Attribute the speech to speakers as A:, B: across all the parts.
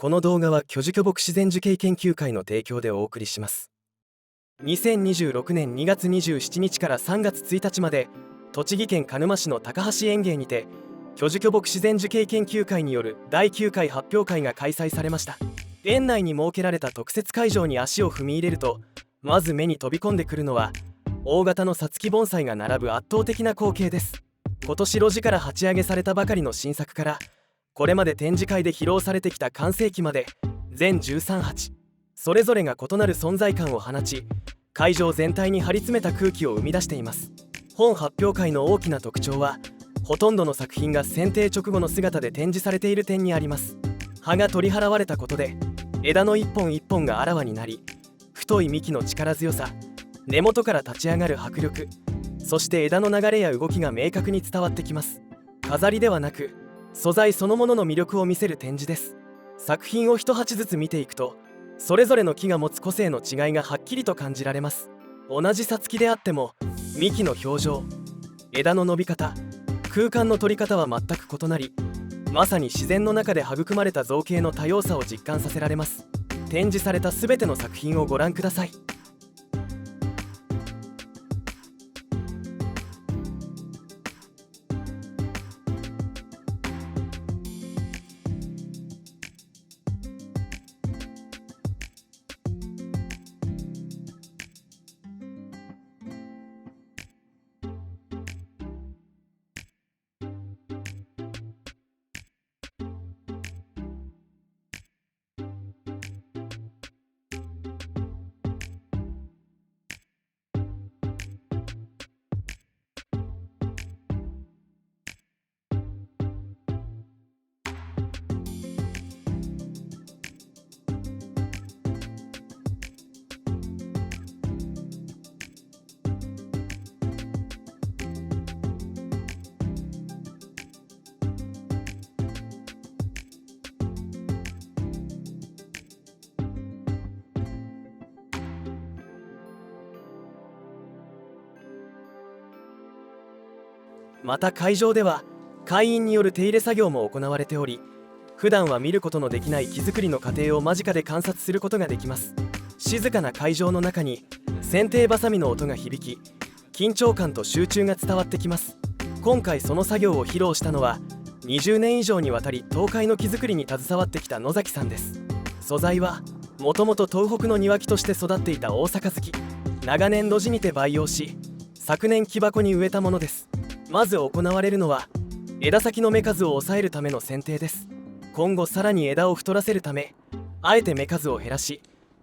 A: この動画は巨樹巨木自然樹形研究会の提供でお送りします。2026年2月27日から3月1日まで栃木県鹿沼市の高橋園芸にて巨樹巨木自然樹形研究会による第9回発表会が開催されました。園内に設けられた特設会場に足を踏み入れると、まず目に飛び込んでくるのは大型のさつき盆栽が並ぶ圧倒的な光景です。今年路地から鉢上げされたばかりの新作から、これまで展示会で披露されてきた完成期まで全13鉢、それぞれが異なる存在感を放ち、会場全体に張り詰めた空気を生み出しています。本発表会の大きな特徴は、ほとんどの作品が剪定直後の姿で展示されている点にあります。葉が取り払われたことで枝の一本一本があらわになり、太い幹の力強さ、根元から立ち上がる迫力、そして枝の流れや動きが明確に伝わってきます。飾りではなく素材そのものの魅力を見せる展示です。作品を一鉢ずつ見ていくと、それぞれの木が持つ個性の違いがはっきりと感じられます。同じさつきであっても幹の表情、枝の伸び方、空間の取り方は全く異なり、まさに自然の中で育まれた造形の多様さを実感させられます。展示されたすべての作品をご覧ください。また会場では会員による手入れ作業も行われており、普段は見ることのできない木作りの過程を間近で観察することができます。静かな会場の中に剪定バサミの音が響き、緊張感と集中が伝わってきます。今回その作業を披露したのは、20年以上にわたり東海の木作りに携わってきた野崎さんです。素材はもともと東北の庭木として育っていた大阪月、長年路地にて培養し、昨年木箱に植えたものです。まず行われるのは枝先の芽数を抑えるための剪定です。今後さらに枝を太らせるため、あえて芽数を減らし、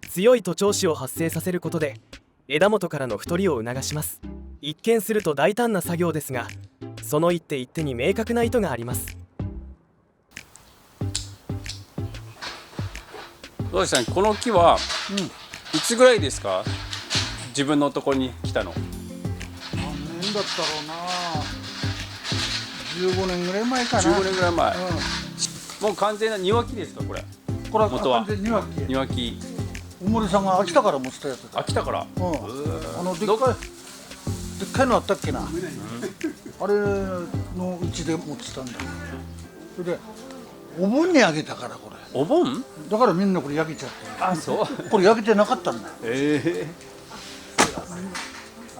A: 強い徒長枝を発生させることで枝元からの太りを促します。一見すると大胆な作業ですが、その一手一手に明確な意図があります。
B: どうでしたね、この木はいつぐらいですか、自分のところに来たの。
C: 何年だったろうな、15年ぐらい前かな。
B: 15年ぐらい前、もう完全な庭木ですか、これ。
C: これは
B: 元は
C: 完全に庭木。
B: 庭木。
C: 大森さんが秋田から持ってたやつだ。
B: 秋田から。
C: でっかいのあったっけな、あれのうちで持ってたんだ。それでお盆にあげたから、これ
B: お盆
C: だからみんなこれ焼けちゃって。
B: あ、そう
C: これ焼けてなかったんだ。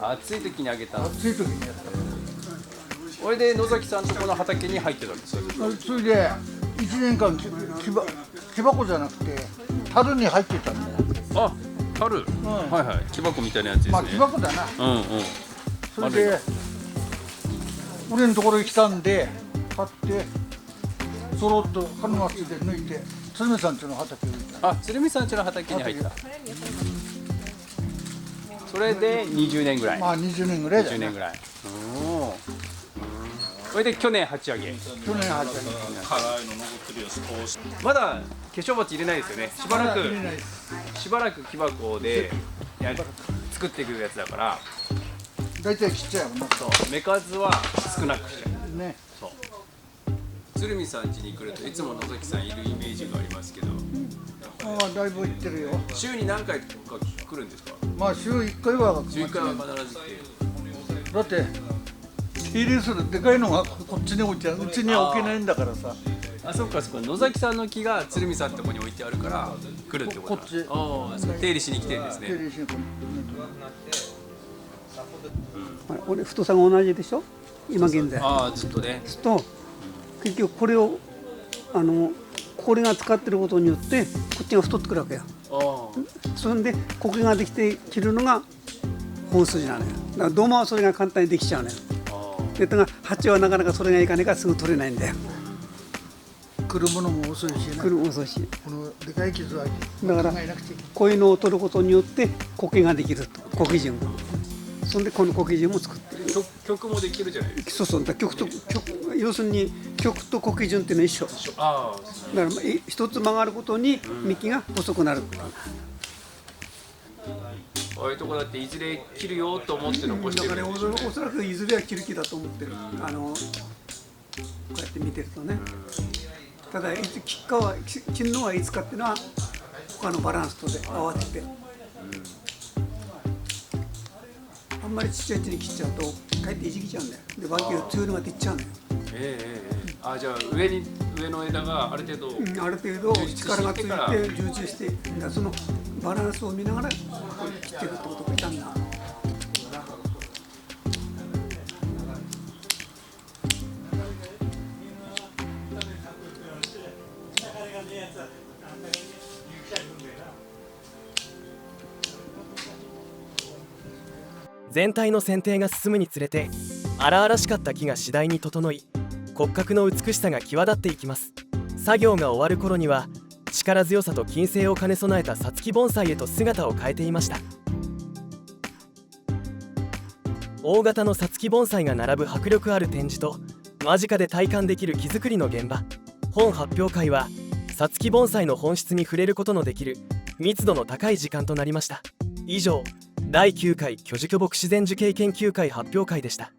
B: 暑い時にあげたの。
C: 暑い時にやった。
B: これで野崎さんとこの畑に入ってたんですよ。
C: それで1年間木箱じゃなくて樽に入ってたんだよ。
B: あ、樽、はいはい、木箱みたいなやつですね。
C: まあ木箱だな。それで俺のところに来たんで買って、そろっと鹿沼市で抜いて鶴見さん家の畑に行った。
B: あ、鶴見さん家の畑に入った。それで20年ぐらい。
C: まあ20年ぐらいだよ
B: 20年ぐらい。それで去年鉢上げ。
C: 去年初め。
B: まだ化粧鉢入れないですよね。しばらく木箱で作っていくやつだから。
C: 大体ちっちゃいもんな。
B: 芽数は少なくしちゃう。
C: ね。
B: そう。鶴見さん家に来るといつも野崎さんいるイメージがありますけど。
C: ああ、だいぶ行ってるよ。
B: 週に何回か来るんですか。
C: まあ週1回は。
B: 週1回は必ず来て。
C: だって手入れするでかいのがこっちに置いてある、うちには置けないんだからさ、
B: あ、そっかそっか。野崎さんの木が鶴見さんのとこに置いてあるから来るってことだ。
C: こっち
B: ああ、そう手入れしに来てるんです
C: 手
B: ね。
C: 入れしに来る
D: ほら俺太さが同じでしょ今現在。
B: ああ、ずっとね。
D: すると結局これをこれが使ってることによってこっちが太ってくるわけよ。
B: あ
D: それで苔ができて切るのが本筋なのよ。だから土間はそれが簡単にできちゃうのよ。
B: あ。
D: でだから鉢はなかなかそれがいかないからすぐ取れないんだよ。
C: 来るものも遅いしね。
D: 来るも遅いし。
C: このでかい傷は
D: だから
C: 考えなくちゃいけない。
D: こういうのを取ることによって苔ができると苔順が。そんでこの苔順も作ってる。
B: 曲もできるじゃないですか。
D: そうそうだから要するに曲と苔順っていうのは一緒。
B: ああ。
D: だから一つ曲がることに幹が細くなる。
B: ああいうとこだっていずれ切るよと思って残して
D: だから
B: るんでしょうね。
D: おそらくいずれは切る気だと思ってる。こうやって見てるとね。ただ切るのはいつかっていうのは他のバランスとで合わせて。あんまりちっちゃいうちに切っちゃうとかえっていじきちゃうんだよ。で脇が強いのが出ちゃうのよ。
B: あ、じゃあ上の枝がある程度、
D: ある程度力がついて充中してそのバランスを見ながらこう切っていくってことがいたんだ。
A: 全体の剪定が進むにつれて荒々しかった木が次第に整い骨格の美しさが際立っていきます。作業が終わる頃には力強さと均整を兼ね備えたさつき盆栽へと姿を変えていました。大型のさつき盆栽が並ぶ迫力ある展示と間近で体感できる木作りの現場、本発表会はさつき盆栽の本質に触れることのできる密度の高い時間となりました。以上、第9回巨樹巨木自然樹形研究会発表会でした。